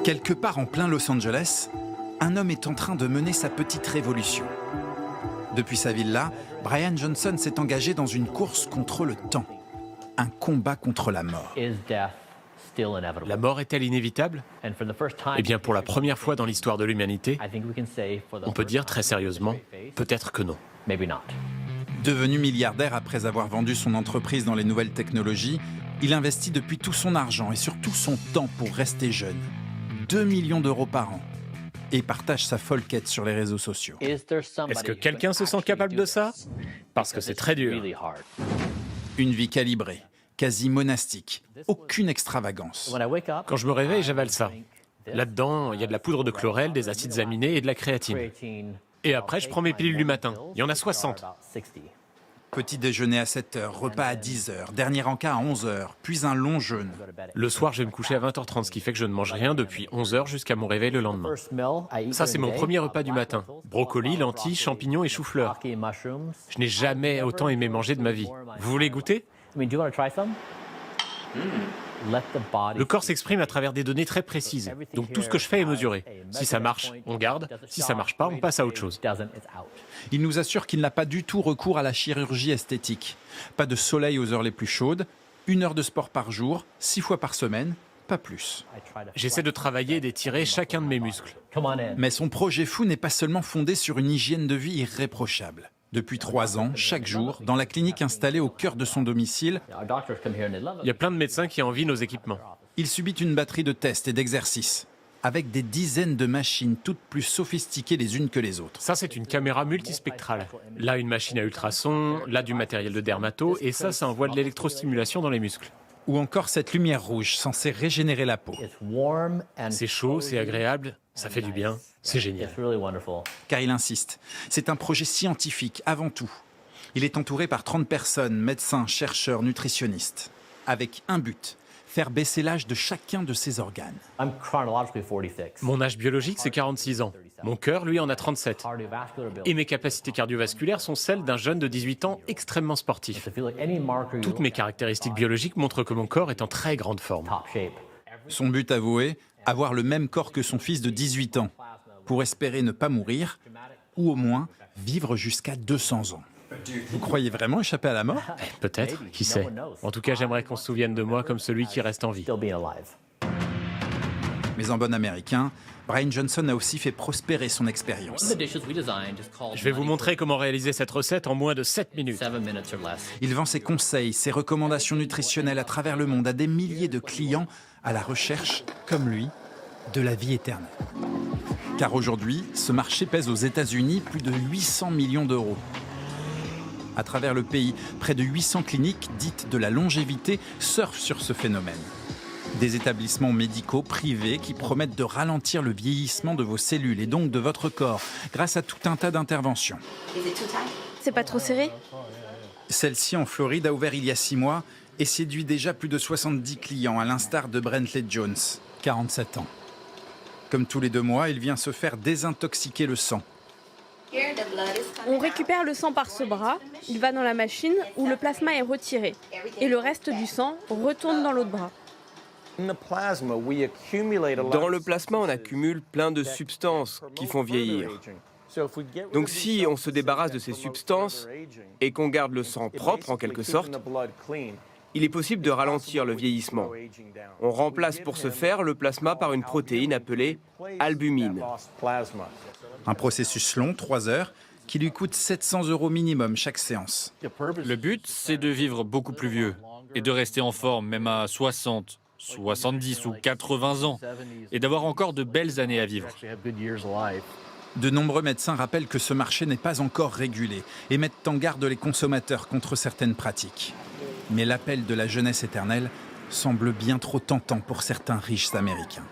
Quelque part en plein Los Angeles, un homme est en train de mener sa petite révolution. Depuis sa villa, Brian Johnson s'est engagé dans une course contre le temps, un combat contre la mort. La mort est-elle inévitable? Eh bien, pour la première fois dans l'histoire de l'humanité, on peut dire très sérieusement, peut-être que non. Devenu milliardaire après avoir vendu son entreprise dans les nouvelles technologies, il investit depuis tout son argent et surtout son temps pour rester jeune. 2 millions d'euros par an. Et partage sa folle quête sur les réseaux sociaux. Est-ce que quelqu'un se sent capable de ça? Parce que c'est très dur. Une vie calibrée, quasi monastique, aucune extravagance. Quand je me réveille, j'avale ça. Là-dedans, il y a de la poudre de chlorelle, des acides aminés et de la créatine. Et après, je prends mes pilules du matin. Il y en a 60. Petit déjeuner à 7h, repas à 10h, dernier encas à 11h, puis un long jeûne. Le soir, je vais me coucher à 20h30, ce qui fait que je ne mange rien depuis 11h jusqu'à mon réveil le lendemain. Ça, c'est mon premier repas du matin. Brocolis, lentilles, champignons et choux-fleurs. Je n'ai jamais autant aimé manger de ma vie. Vous voulez goûter? Le corps s'exprime à travers des données très précises. Donc tout ce que je fais est mesuré. Si ça marche, on garde. Si ça marche pas, on passe à autre chose. Il nous assure qu'il n'a pas du tout recours à la chirurgie esthétique. Pas de soleil aux heures les plus chaudes, 1 heure de sport par jour, 6 fois par semaine, pas plus. J'essaie de travailler et d'étirer chacun de mes muscles. Mais son projet fou n'est pas seulement fondé sur une hygiène de vie irréprochable. Depuis 3 ans, chaque jour, dans la clinique installée au cœur de son domicile, Il y a plein de médecins qui envient nos équipements. il subit une batterie de tests et d'exercices, avec des dizaines de machines, toutes plus sophistiquées les unes que les autres. Ça, c'est une caméra multispectrale. Là, une machine à ultrasons, là, du matériel de dermato, et ça envoie de l'électrostimulation dans les muscles. Ou encore cette lumière rouge censée régénérer la peau. C'est chaud, c'est agréable, ça fait du bien, c'est génial. Car il insiste, c'est un projet scientifique avant tout. Il est entouré par 30 personnes, médecins, chercheurs, nutritionnistes, avec un but, faire baisser l'âge de chacun de ses organes. Mon âge biologique, c'est 46 ans. Mon cœur, lui, en a 37. Et mes capacités cardiovasculaires sont celles d'un jeune de 18 ans extrêmement sportif. Toutes mes caractéristiques biologiques montrent que mon corps est en très grande forme. Son but avoué, avoir le même corps que son fils de 18 ans, pour espérer ne pas mourir, ou au moins vivre jusqu'à 200 ans. Vous croyez vraiment échapper à la mort? Peut-être, qui sait. En tout cas, j'aimerais qu'on se souvienne de moi comme celui qui reste en vie. Mais en bon américain, Brian Johnson a aussi fait prospérer son expérience. Je vais vous montrer comment réaliser cette recette en moins de 7 minutes. Il vend ses conseils, ses recommandations nutritionnelles à travers le monde à des milliers de clients à la recherche, comme lui, de la vie éternelle. Car aujourd'hui, ce marché pèse aux États-Unis plus de 800 millions d'euros. À travers le pays, près de 800 cliniques dites de la longévité surfent sur ce phénomène. Des établissements médicaux privés qui promettent de ralentir le vieillissement de vos cellules et donc de votre corps grâce à tout un tas d'interventions. C'est pas trop serré? Celle-ci en Floride a ouvert il y a 6 mois et séduit déjà plus de 70 clients à l'instar de Brentley Jones, 47 ans. Comme tous les 2 mois, il vient se faire désintoxiquer le sang. On récupère le sang par ce bras, il va dans la machine où le plasma est retiré et le reste du sang retourne dans l'autre bras. Dans le plasma, on accumule plein de substances qui font vieillir. Donc si on se débarrasse de ces substances et qu'on garde le sang propre en quelque sorte, il est possible de ralentir le vieillissement. On remplace pour ce faire le plasma par une protéine appelée albumine. Un processus long, 3 heures, qui lui coûte 700 € minimum chaque séance. Le but, c'est de vivre beaucoup plus vieux et de rester en forme, même à 60, 70 ou 80 ans, et d'avoir encore de belles années à vivre. De nombreux médecins rappellent que ce marché n'est pas encore régulé et mettent en garde les consommateurs contre certaines pratiques. Mais l'appel de la jeunesse éternelle semble bien trop tentant pour certains riches Américains.